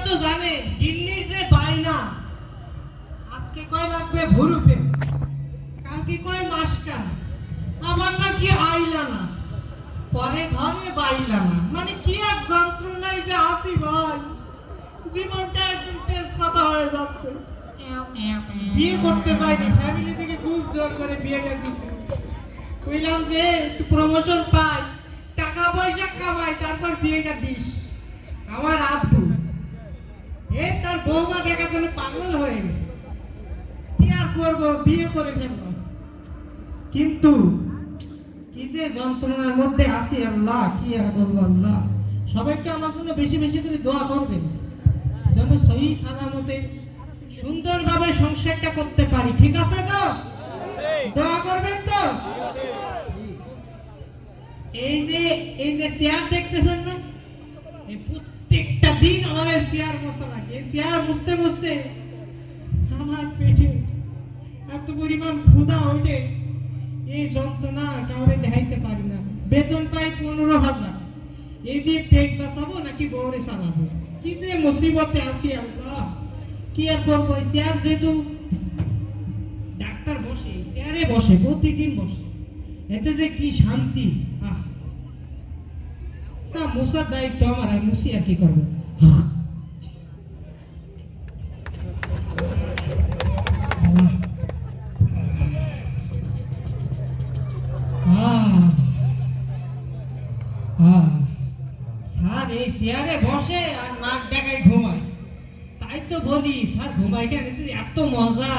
তো জানেন দিল্লির যে বাইনা, আজকে কয় লাগবে ভুরুপে, কালকে কয় মাসকান, আবার নাকি আইলা না, পরে ধরে বাইলা না। মানে কি এক যন্ত্রণায় যে আছি ভাই, জীবনটা একদম তেজপাতা হয়ে যাচ্ছে। বিয়ে করতে চাইনি, ফ্যামিলি থেকে খুব জোর করে বিয়েটা দিছে। কইলাম যে একটু প্রমোশন পাই, টাকা পয়সা কামাই, তারপর বিয়েটা দিস। আমার আব্বু তার বৌমা দেখার জন্য পাগল হয়ে গেছে, কি আর করবো, বিয়ে করে ফেললাম। কিন্তু কি যে যন্ত্রণার মধ্যে আছি, আল্লাহ কি আর বলবো। আল্লাহ সবাইকে আমার জন্য বেশি বেশি করে দোয়া করবেন, যেন সহি সালামতে সুন্দরভাবে সংসারটা করতে পারি। ঠিক আছে তো? দোয়া করবেন তো? এই যে চেয়ার দেখতেছেন না, এই প্রত্যেকটা দিন আমার এই চেয়ার বসা লাগে। এই চেয়ার বসতে বসতে আমার পেটে এত পরিমাণ ক্ষুধা ওঠে, এই যন্ত্রণা কাউরে দেখাইতে পারি না। বেতন পাই 15,000, এই দিয়ে পেট বাঁচাবো নাকি বউরে চালাবো, কি যে মুসিবতে আসি আল্লাহ। কি আর করবো, এই চেয়ার যেহেতু ডাক্তার বসে, চেয়ারে বসে, প্রতিদিন বসে, এতে যে কি শান্তি। মুসার দায়িত্ব আমার, আর মুসি আর কি করবো। স্যার এই চেয়ারে বসে আর নাক ডাকায় ঘুমায়, তাই তো বলি স্যার ঘুমায় কেন, এত মজা।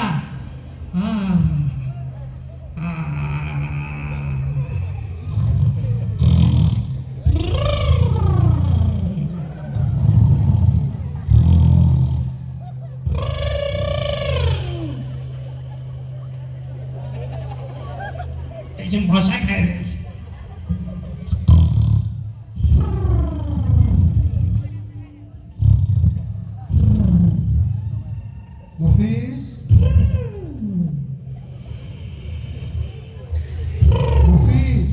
মশা খায় রয়েছে। মফিজ, মফিজ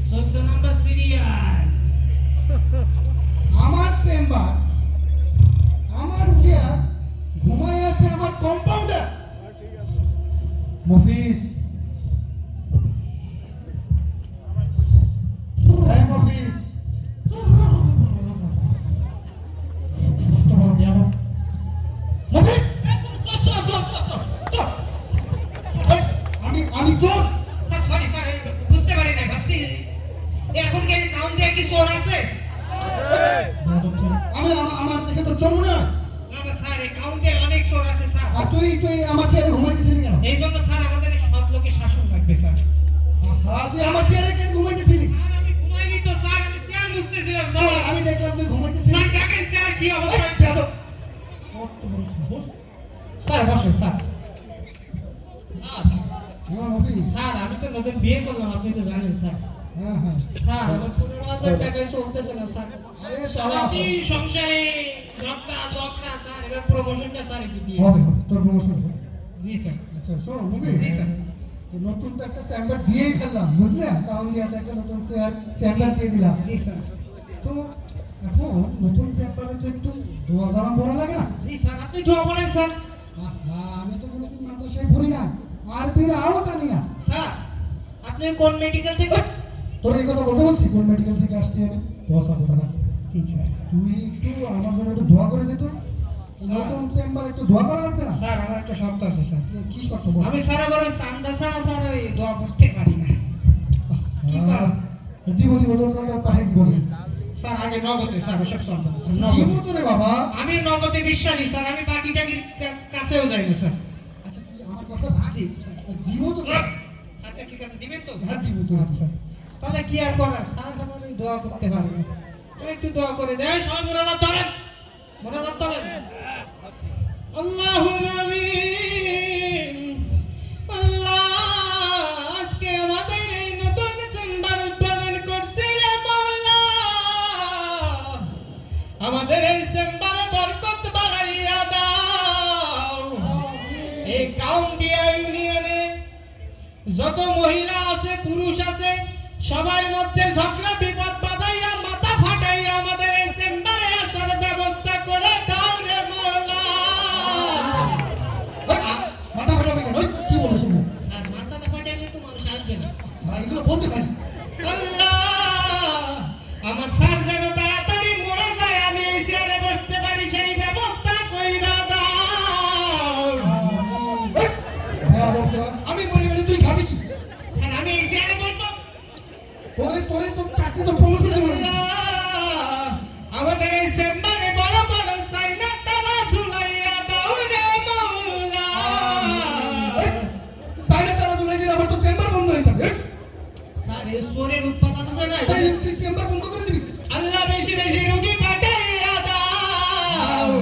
14 নম্বর সিরিয়াল, আমার চেম্বার, আমার চেয়ার, ঘুমাই আছে আমার কম্পাউন্ডার। মফিজ, হ্যাঁ মফিজ, আমি চোর। স্যার সরি স্যার, বুঝতে পারি না, ভাবছি এখন কি কাউন্ট দিয়ে কি চোর আছে? আমি আমার দেখে তো চোর মনে হয় না স্যার, এই কাউন্টে অনেক চোর আছে স্যার। আর তুই আমার চেয়ারে ঘুমাইতেছিলি কেন? এই জন্য স্যার আমাদের সৎ লোকে শাসন লাগবে স্যার। তুই আমার চেয়ারে কেন ঘুমাইতেছিলি? আর আমি ঘুমাইনি তো স্যার, আমি চেয়ার মুছতেছিলাম স্যার। আমি দেখলাম তুই ঘুমাইতেছিলি। স্যার দেখেন স্যার কি অবস্থা। কত বড় সাহস! স্যার বসেন স্যার। হ্যাঁ মফিজ, স্যার আমি তো নতুন বিয়ে করলাম, আপনি তো জানেন স্যার। হ্যাঁ হ্যাঁ স্যার আমার 15,000 টাকায় চলতেছে না স্যার। আরে শালা, সারাদিন সংসারে ঝগড়া স্যার, এবার প্রমোশনটা স্যার একটু দিয়ে। হবে তোর প্রমোশন হবে। জি স্যার। আচ্ছা শোনো মফিজ, জি স্যার। তো নতুন তো একটা চেম্বার দিয়েই ফেললাম, বুঝলেন? টাউন দিয়ে একটা নতুন চেম্বার দিয়ে দিলাম। জি স্যার। তো এখন নতুন চেম্বারে তো একটু দোয়া দারাম পড়া লাগে না? জি স্যার, আপনি দোয়া বলেন স্যার। আমি তো কোনোদিন মাদ্রাসায় পড়ি না, আরবির আও জানি না। স্যার আপনি কোন মেডিকেল থেকে? তোর এই কথা বলতে বলছি, কোন মেডিকেল থেকে আসছি আমি? বসা কথা থাক। জি স্যার। তুই একটু আমার জন্য একটু দোয়া করে দিত। নতুন চেম্বার একটু দোয়া করা লাগবে না? স্যার আমার একটা শর্ত আছে স্যার। কি শর্ত বল? আমি স্যার আবার ওই চান্দা ছাড়া স্যার ওই দোয়া করতে পারি না। কি কর? দিব তোর চান্দা পাঠিয়ে দিব। স্যার আগে নগদে স্যার, ওসব চলবে না স্যার, দিব নগদে। তো রে বাবা। আমি নগদে বিশ্বাসী স্যার, আমি বাকি টাকির কাছেও যাই না স্যার। আচ্ছা তুই আমার কথা রাখ। জি দিব তো? আচ্ছা ঠিক আছে, দিবেন তো? হ্যাঁ দিব তো স্যার। তাহলে কি আর করার, স্যার আমার ওই দোয়া করতে পারি না। একটু দোয়া করে দেয়, সবাই মোনাজাত ধরেন, মোনাজাত ধরেন। আল্লাহুম্মা আমিন। আল্লাহ আজকে আমাদের এই নতুন চেম্বার উদ্বোধন করছি রে মাওলা, আমাদের এই চেম্বারে বরকত বাড়াইয়া দাও। এই কাউন্দিয়া ইউনিয়নে যত মহিলা আছে পুরুষ আছে, সবার মধ্যে ঝগড়া বিপদ বাঁধাইয়া মাথা ফাটাইয়া আমাদের এই চেম্বারে আসার ব্যবস্থা করে দাও রে তোরে তো চাকরি তো প্রমোশন দেবো না। আমাদের এই চেম্বারে বড় বড় সাইনার তালা ঝুলাইয়া দাও রে মাওলা। সাইডে তারা তুলে দিলে আমার তো চেম্বার বন্ধ হয়ে যাবে। স্যার এই সোরের উৎপাদন আছে না, তাই তুই চেম্বার বন্ধ করে দিবি। আল্লাহ বেশি বেশি রোগী পাঠাইয়া দাও।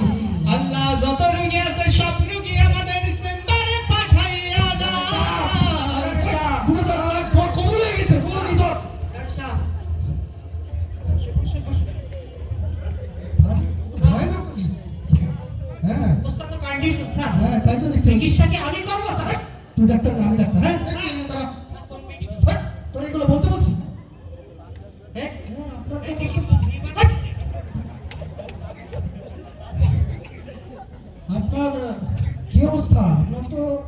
আল্লাহ যত রোগী আছে সব রোগী আমাদের চেম্বারে পাঠাইয়া দাও। বুঝে যা, কবুল হয়ে গেছে, কবুল হয়ে ধর। আরে, ভয় না করি। হ্যাঁ, অবস্থা তো কন্ডিশন স্যার। হ্যাঁ, তাই তো দেখছি। চিকিৎসা কি আমি করবো স্যার? তুই ডাক্তার না, আমি ডাক্তার। হ্যাঁ, তারা তোর এগুলো বলতে বলছি। হ্যাঁ? হ্যাঁ, আপনার তো অবস্থা- আপনার কি অবস্থা? আপনার তো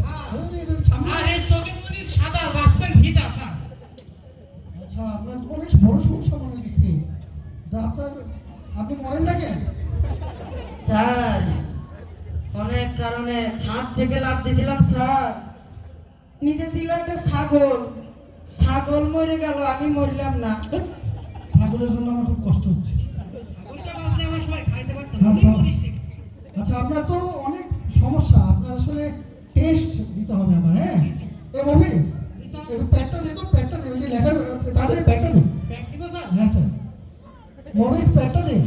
আরে, এটা ছামড়া। স্যার এই চোখের মনি সাদা বাসপেন ফিতা স্যার। আচ্ছা, আপনার তো অনেক বড় সমস্যা মনে হচ্ছে। তা আপনি মরেন না কেন? স্যার অনেক কারণে ছাদ থেকে লাফ দিয়েছিলাম স্যার। নিচে ছিল একটা ছাগল মরে গেল, আমি মরলাম না। ছাগলের জন্য আমার খুব কষ্ট হচ্ছে। ছাগলটা বাঁচলে আমার সবাই খাইতে পারতাম। হ্যাঁ, আমি হ্যাঁ। মরিস নি। আচ্ছা, আপনার তো অনেক সমস্যা। আপনার আসলে টেস্ট দিতে হবে আমার। হ্যাঁ, এ মফিজ, একটু প্যাডটা দে তো, প্যাডটা দে। ওই যে লেখার তাদের প্যাডটা দে। ব্যাগ দিব স্যার? হ্যাঁ স্যার। মফিজ, প্যাডটা দে।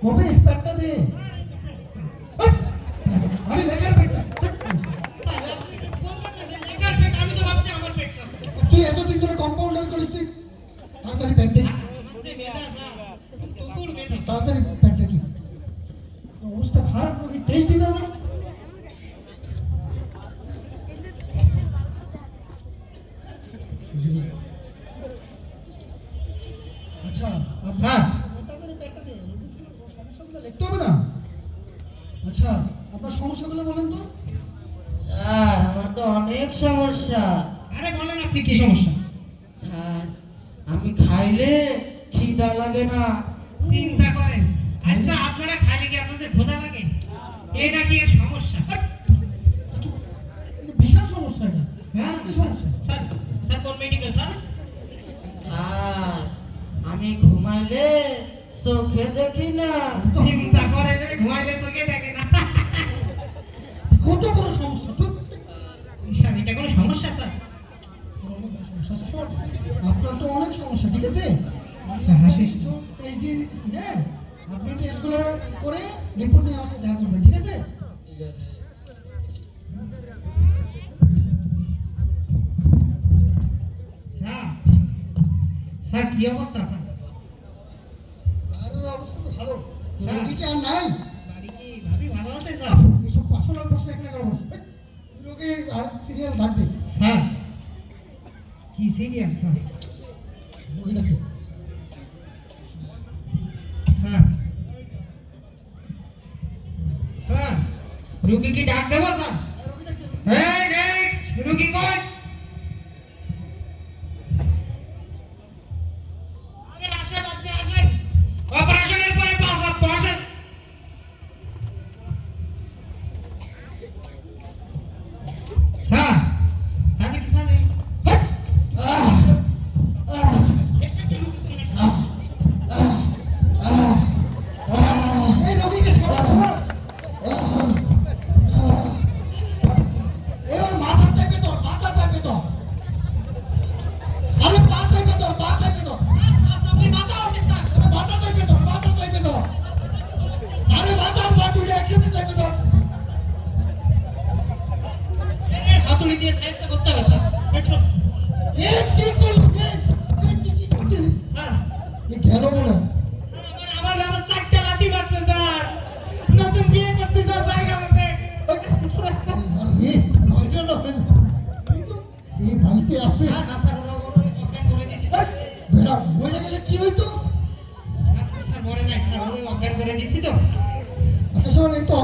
মফিজ, প্যাডটা দে। আমি লেখার প্যাড চাচ্ছি। স্যার, আপনি বলবেন না যে লেখার পেট, আমি তো ভাবছি আমার পেট আছে। তুই এতদিন ধরে কম্পাউন্ডার করিস, তুই তাড়াতাড়ি প্যাড দে। আস্তে মেধা স্যার, টুকুর মেধা। তাড়াতাড়ি প্যাড দে তুই। অবস্থা খারাপ, ওকে টেস্ট দিতে হবে না? আচ্ছা, স্যার। তাড়াতাড়ি প্যাডটা দে। সমস্যাগুলো লিখতে হবে না? আচ্ছা, আপনার সমস্যাগুলো বলেন তো। স্যার আমার তো অনেক সমস্যা। আরে বলেন আপনি কি সমস্যা? স্যার আমি খাইলে খিদা লাগে না। চিন্তা করেন। আচ্ছা আপনারা খালি কি আপনাদের ক্ষুধা লাগে? এই নাকি এর সমস্যা? এটা বিশাল সমস্যা এটা। হ্যাঁ, কি সমস্যা? স্যার, স্যার কোন মেডিকেল স্যার? স্যার আমি ঘুমাইলে চোখে দেখি না। চিন্তা করেন, যদি ঘুমাইলে চোখে দেখে না। কত বড় সমস্যা তো। স্যার এটা কোনো সমস্যা স্যার? সমস্যা আছে, শোন, আপনার তো অনেক সমস্যা, ঠিক আছে? আমি হ্যাঁ, আপনাকে ঠিক। কিছু টেস্ট দিয়ে দিচ্ছি। হ্যাঁ, আপনি টেস্টগুলো করে রিপোর্ট নিয়ে আমার সাথে দেখা করবেন, ঠিক আছে? ঠিক আছে। স্যার, স্যার কি অবস্থা স্যার? স্যারের অবস্থা তো ভালো। স্যার। রোগী কি আর নাই? বাড়ি কি ভাবি ভালো আছে স্যার? এইসব পার্সোনাল প্রশ্ন এখানে কেন বলছো? রোগী আর সিরিয়াল ডাক দে। স্যার কি সিরিয়াস স্যার? রোগী ডাক দে। স্যার, স্যার রুগী কি ডাক দেবো স্যার? রোগী ডাক দে। এই নেক্সট রুগী কই? আরে আসেন, আপনি আসেন। অপারেশনের পরে বসেন। স্যার আমি কি স্যার এই- এই রোগীকে সমস্যা। এই ওর মাথার চাপে ধর, মাথার চাপে ধর। আরে পা চাপে ধর, পা চাপে ধর। আপনি মাথা ওঠে স্যার। আরে মাথা চাপে ধর, মাথা চাপে ধর। আরে মাথার পা দুটো একসাথে চাপে ধর। এর হাতুড়ি দিয়ে সাইজটা করতে হবে স্যার। পেছন। এ কি করলি? কি করছিস? স্যার, এ গেল মনে হয়। স্যার আমার চারটে লাথি মারছে স্যার। নতুন বিয়ে করতে স্যার জায়গা মতে। আরে নয়টা না ফেল। এই তো সেই ভাইসে আছে। না স্যার, ওরা অজ্ঞান করে দিয়েছে স্যার। বেটা মরে গেলে কি হইতো? স্যার মরে নাই স্যার, ওরা অজ্ঞান করে দিয়েছি তো। আচ্ছা শোন, এই তো